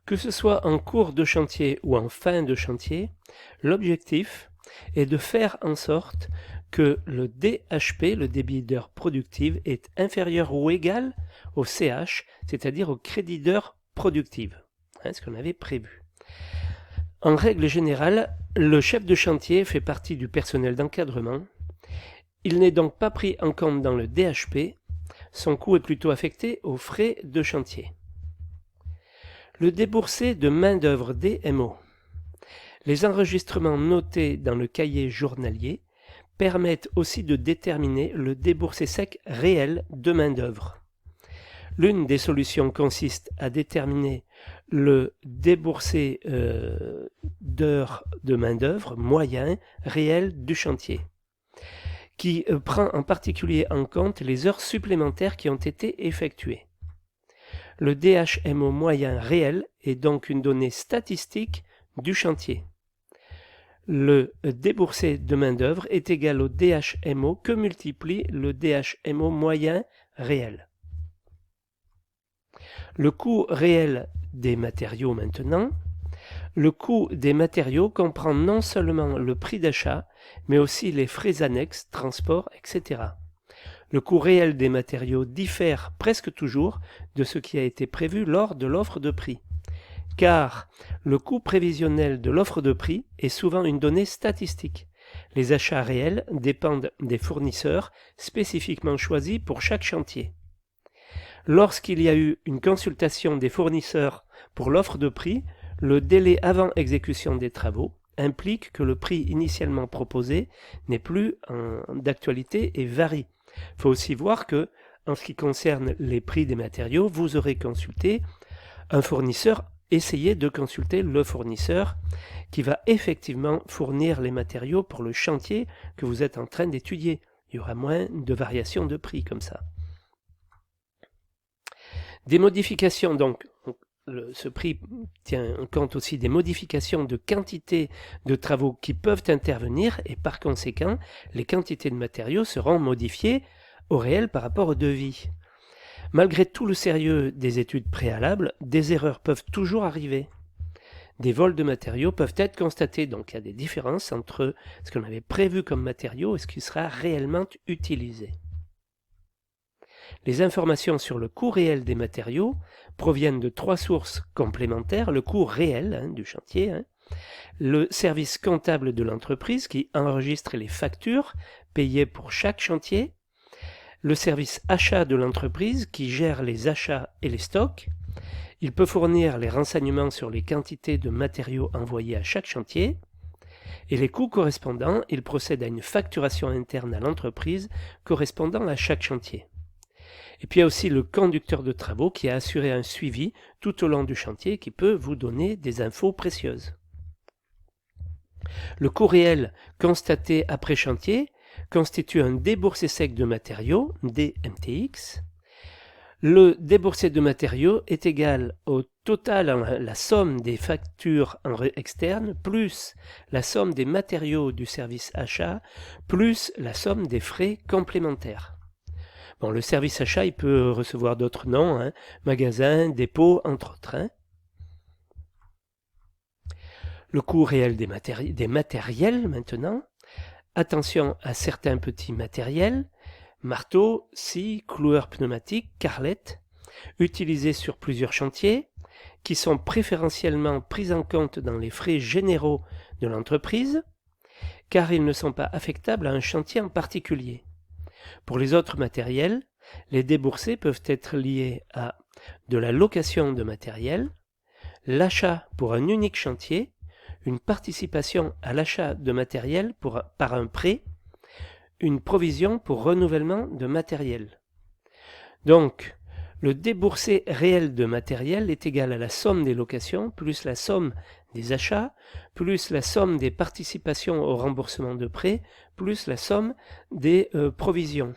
Que ce soit en cours de chantier ou en fin de chantier, l'objectif est de faire en sorte que le DHP, le débit d'heures productives, est inférieur ou égal au CH, c'est-à-dire au crédit d'heures productives, ce qu'on avait prévu. En règle générale, le chef de chantier fait partie du personnel d'encadrement. Il n'est donc pas pris en compte dans le DHP, son coût est plutôt affecté aux frais de chantier. Le déboursé de main-d'œuvre DMO. Les enregistrements notés dans le cahier journalier permettent aussi de déterminer le déboursé sec réel de main-d'œuvre. L'une des solutions consiste à déterminer le déboursé d'heures de main-d'œuvre moyen réel du chantier, qui prend en particulier en compte les heures supplémentaires qui ont été effectuées. Le DHMO moyen réel est donc une donnée statistique du chantier. Le déboursé de main-d'œuvre est égal au DHMO que multiplie le DHMO moyen réel. Le coût réel des matériaux maintenant. Le coût des matériaux comprend non seulement le prix d'achat, mais aussi les frais annexes, transport, etc. Le coût réel des matériaux diffère presque toujours de ce qui a été prévu lors de l'offre de prix, car le coût prévisionnel de l'offre de prix est souvent une donnée statistique. Les achats réels dépendent des fournisseurs spécifiquement choisis pour chaque chantier. Lorsqu'il y a eu une consultation des fournisseurs pour l'offre de prix, le délai avant exécution des travaux implique que le prix initialement proposé n'est plus d'actualité et varie. Il faut aussi voir que, en ce qui concerne les prix des matériaux, vous aurez consulté un fournisseur, essayez de consulter le fournisseur qui va effectivement fournir les matériaux pour le chantier que vous êtes en train d'étudier. Il y aura moins de variations de prix comme ça. Des modifications, donc, ce prix tient compte aussi des modifications de quantité de travaux qui peuvent intervenir et par conséquent, les quantités de matériaux seront modifiées au réel par rapport au devis. Malgré tout le sérieux des études préalables, des erreurs peuvent toujours arriver. Des vols de matériaux peuvent être constatés, donc il y a des différences entre ce qu'on avait prévu comme matériaux et ce qui sera réellement utilisé. Les informations sur le coût réel des matériaux proviennent de 3 sources complémentaires. Le coût réel du chantier, le service comptable de l'entreprise qui enregistre les factures payées pour chaque chantier, le service achat de l'entreprise qui gère les achats et les stocks. Il peut fournir les renseignements sur les quantités de matériaux envoyés à chaque chantier. Et les coûts correspondants, il procède à une facturation interne à l'entreprise correspondant à chaque chantier. Et puis il y a aussi le conducteur de travaux qui a assuré un suivi tout au long du chantier qui peut vous donner des infos précieuses. Le coût réel constaté après chantier constitue un déboursé sec de matériaux, DMTX. Le déboursé de matériaux est égal au total, la somme des factures externes, plus la somme des matériaux du service achat, plus la somme des frais complémentaires. Bon, le service achat, il peut recevoir d'autres noms, magasin, dépôt, entre autres. Le coût réel des matériels maintenant. Attention à certains petits matériels, marteaux, scies, cloueurs pneumatiques, carlettes, utilisés sur plusieurs chantiers, qui sont préférentiellement pris en compte dans les frais généraux de l'entreprise, car ils ne sont pas affectables à un chantier en particulier. Pour les autres matériels, les déboursés peuvent être liés à de la location de matériel, l'achat pour un unique chantier, une participation à l'achat de matériel par un prêt, une provision pour renouvellement de matériel. Donc, le déboursé réel de matériel est égal à la somme des locations plus la somme des achats, plus la somme des participations au remboursement de prêts, plus la somme des provisions.